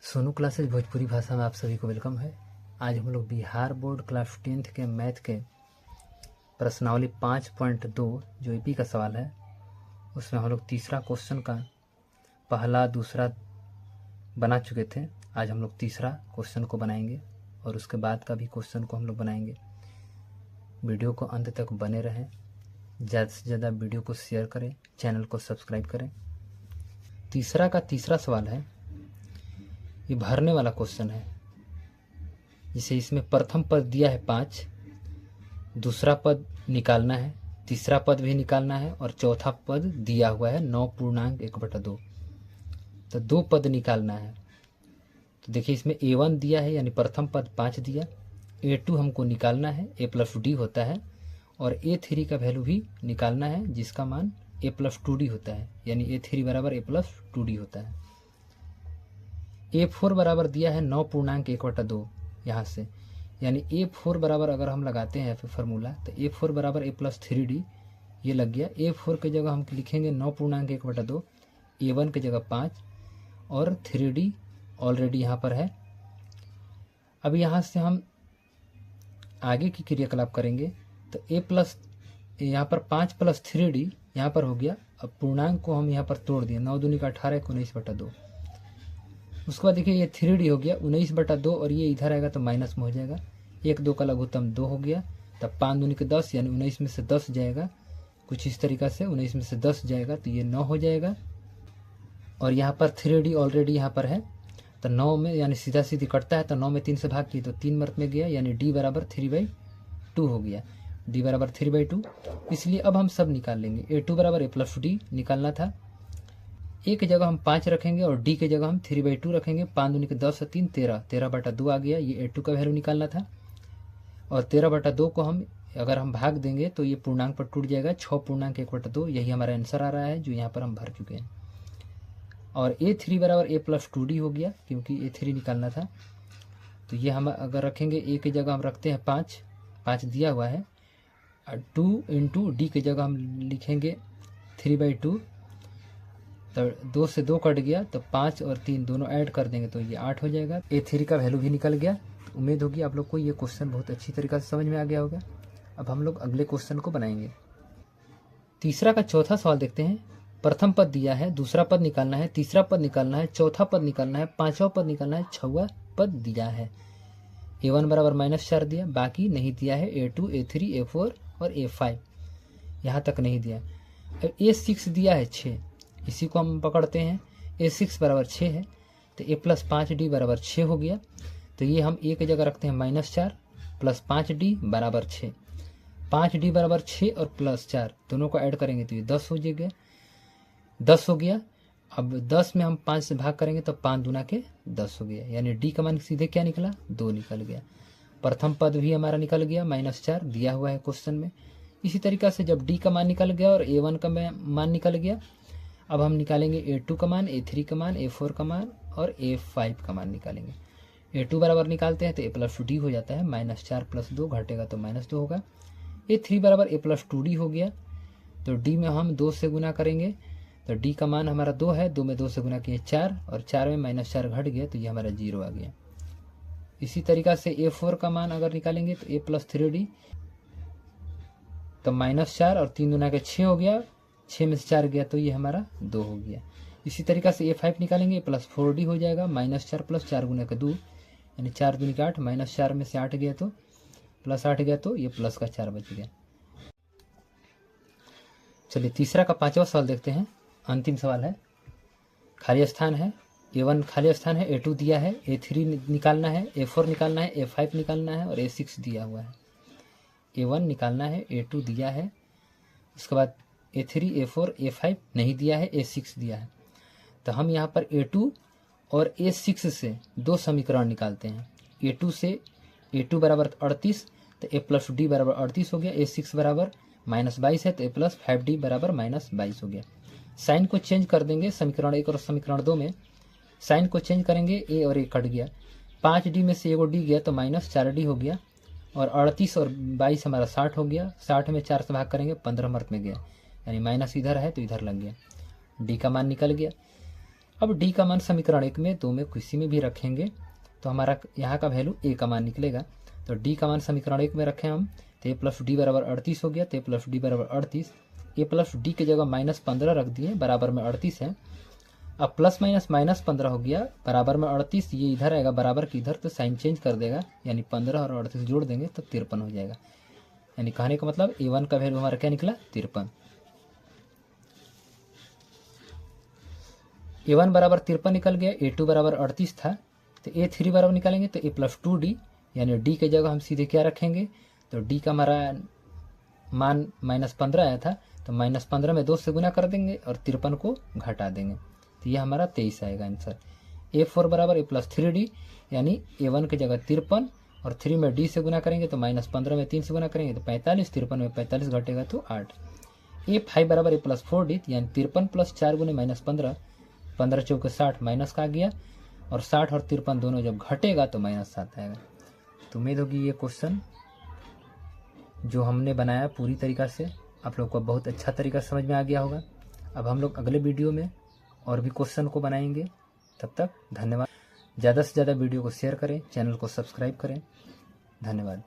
Sonu classes Bhojpuri भाषा में आप सभी को वेलकम है। आज हम लोग बिहार बोर्ड क्लास 10th के मैथ के प्रश्नावली 5.2 जो ईपी का सवाल है उसमें हम लोग तीसरा क्वेश्चन का पहला दूसरा बना चुके थे। आज हम लोग तीसरा क्वेश्चन को बनाएंगे और उसके बाद का भी क्वेश्चन को हम लोग बनाएंगे। वीडियो को अंत तक बने रहें, ज़्यादा से ज़्यादा वीडियो को शेयर करें, चैनल को सब्सक्राइब करें। तीसरा सवाल है, ये भरने वाला क्वेश्चन है। जिसे इसमें प्रथम पद दिया है 5, दूसरा पद निकालना है, तीसरा पद भी निकालना है और चौथा पद दिया हुआ है 9.1/2। तो 2 पद निकालना है। तो देखिए इसमें A1 दिया है यानी प्रथम पद 5 दिया, A2 हमको निकालना है, A+D होता है, और A3 का वैल्यू भी निकालना है जिसका मान A+2D होता है, यानी A3 बराबर A+2D होता है। A4 बराबर दिया है 9.1/2 यहाँ से, यानी A4 बराबर अगर हम लगाते हैं फिर फार्मूला तो A4 बराबर A+3D ये लग गया। A4 की जगह हम लिखेंगे 9.1/2, A1 की जगह 5 और 3D ऑलरेडी यहाँ पर है। अब यहाँ से हम आगे की क्रियाकलाप करेंगे तो यहाँ पर 5 + 3D यहाँ पर हो गया। अब पूर्णांक को हम यहाँ पर तोड़ दिए, 9 दूनी का 18 को 19/2। उसके बाद देखिए ये 3D हो गया 19/2 और ये इधर आएगा तो माइनस में हो जाएगा। 1 2 का लघुत्तम 2 हो गया, तब 5 दूनी के 10 यानी 19 में से 10 जाएगा, कुछ इस तरीक़ा से 19 में से 10 जाएगा तो ये 9 हो जाएगा। और यहाँ पर 3D ऑलरेडी यहाँ पर है तो 9 में यानी सीधा सीधी कटता है तो 9 में 3 से भाग किए तो 3 मर्त में गया, यानी D बराबर 3/2 हो गया। D बराबर 3/2, इसलिए अब हम सब निकाल लेंगे। A2 बराबर A+D निकालना था, A की जगह हम 5 रखेंगे और D की जगह हम 3/2 रखेंगे। 5 दूनी के 10 और 3 13, 13/2 आ गया। ये A2 का वैल्यू निकालना था और 13/2 को हम अगर हम भाग देंगे तो ये पूर्णांक पर टूट जाएगा, 6.1/2। यही हमारा आंसर आ रहा है जो यहाँ पर हम भर चुके हैं। और A3 बराबर A+2D हो गया क्योंकि A3 निकालना था। तो ये हम अगर रखेंगे A की जगह हम रखते हैं 5 दिया हुआ है, 2 × D की जगह हम लिखेंगे 3/2, तो 2 से 2 कट गया तो 5 और 3 दोनों ऐड कर देंगे तो ये 8 हो जाएगा। A3 का वैल्यू भी निकल गया। तो उम्मीद होगी आप लोग को ये क्वेश्चन बहुत अच्छी तरीक़ा से समझ में आ गया होगा। अब हम लोग अगले क्वेश्चन को बनाएंगे। तीसरा का चौथा सवाल देखते हैं। प्रथम पद दिया है, दूसरा पद निकालना है, तीसरा पद निकालना है, चौथा पद निकालना है, पाँचवा पद निकालना है, छठवां पद दिया है। A1 बराबर -4 दिया, बाकी नहीं दिया है। A2, A3, A4 और A5 यहाँ तक नहीं दिया। A6 दिया है 6, इसी को हम पकड़ते हैं। A6 बराबर 6 है तो A+5D बराबर 6 हो गया। तो ये हम A की जगह रखते हैं -4 + 5D बराबर 6। 5D बराबर 6 और +4 दोनों को ऐड करेंगे तो ये 10 हो जाएगा, 10 हो गया। अब 10 में हम 5 से भाग करेंगे तो 5 दूना के 10 हो गया, यानी D का मान सीधे क्या निकला, 2 निकल गया। प्रथम पद भी हमारा निकल गया, -4 दिया हुआ है क्वेश्चन में। इसी तरीक़ा से जब D का मान निकल गया और A1 का मान निकल गया, अब हम निकालेंगे A2 का मान, A3 का मान, A4 का मान और A5 का मान निकालेंगे। A2 बराबर निकालते हैं तो A+D हो जाता है, -4 + 2 घटेगा तो -2 होगा। A3 बराबर A+2D हो गया, तो D में हम 2 से गुना करेंगे तो D का मान हमारा 2 है, 2 में 2 से गुना किए 4 और 4 में -4 घट गया तो ये हमारा 0 आ गया। इसी तरीक़ा से A4 का मान अगर निकालेंगे तो A+3D तो -4 और 3 दूना के 6 हो गया, 6 में से 4 गया तो ये हमारा 2 हो गया। इसी तरीक़ा से A5 निकालेंगे, +4D हो जाएगा, -4 + 4 गुना के 2 यानी 4 दूनी के 8, -4 में से 8 गया तो +8 गया तो ये प्लस का 4 बच गया। चलिए तीसरा का पांचवा सवाल देखते हैं। अंतिम सवाल है, खाली स्थान है, A1 खाली स्थान है, A2 दिया है, A3 निकालना है, A4 निकालना है, A5 निकालना है और A6 दिया हुआ है। A1 निकालना है, A2 दिया है, उसके बाद A3, A4, A5 नहीं दिया है, A6 दिया है। तो हम यहाँ पर A2 और A6 से 2 समीकरण निकालते हैं। A2 से A2 बराबर 38 तो A+D बराबर 38 हो गया, A6 बराबर -22 है तो A+5D बराबर -22 हो गया। साइन को चेंज कर देंगे समीकरण 1 और समीकरण 2 में, साइन को चेंज करेंगे, A और A कट गया, 5D में से एगो D गया तो -4D हो गया और 38 और 22 हमारा 60 हो गया। 60 में 4 से भाग करेंगे 15 मर्त में गया, यानी माइनस इधर है तो इधर लग गया। D का मान निकल गया। अब डी का मान समीकरण 1 में 2 में किसी में भी रखेंगे तो हमारा यहाँ का वैल्यू ए का मान निकलेगा। तो डी का मान समीकरण 1 में रखें हम तो ए प्लस डी बराबर 38 हो गया। तो ए प्लस डी बराबर 38, ए प्लस डी की जगह -15 रख दिए, बराबर में 38 है। अब प्लस माइनस -15 हो गया, बराबर में 38, ये इधर आएगा बराबर की इधर, तो साइन चेंज कर देगा, यानी 15 और 38 जोड़ देंगे तो 53 हो जाएगा। यानी कहने का मतलब A1 का वैल्यू हमारा क्या निकला 53। A1 बराबर 53 निकल गया, A2 बराबर 38 था, तो A3 बराबर निकालेंगे तो A प्लस 2D, यानी D की जगह हम सीधे क्या रखेंगे, तो D का हमारा मान -15 आया था, तो -15 में 2 से गुना कर देंगे और 53 को घटा देंगे, तो ये हमारा 23 आएगा आंसर। A4 बराबर A प्लस 3D, यानी A1 की जगह 53 और 3 में D से गुना करेंगे तो -15 में 3 से गुना करेंगे तो 45, 53 में 45 घटेगा तो 8। A5 बराबर A प्लस 4D, यानी 53 प्लस 4 गुने -15, 15 चौके 60 माइनस का आ गया, और 60 और 53 दोनों जब घटेगा तो -7 आएगा। तो उम्मीद होगी ये क्वेश्चन जो हमने बनाया पूरी तरीक़ा से आप लोग को बहुत अच्छा तरीका समझ में आ गया होगा। अब हम लोग अगले वीडियो में और भी क्वेश्चन को बनाएंगे। तब तक धन्यवाद। ज़्यादा से ज़्यादा वीडियो को शेयर करें, चैनल को सब्सक्राइब करें। धन्यवाद।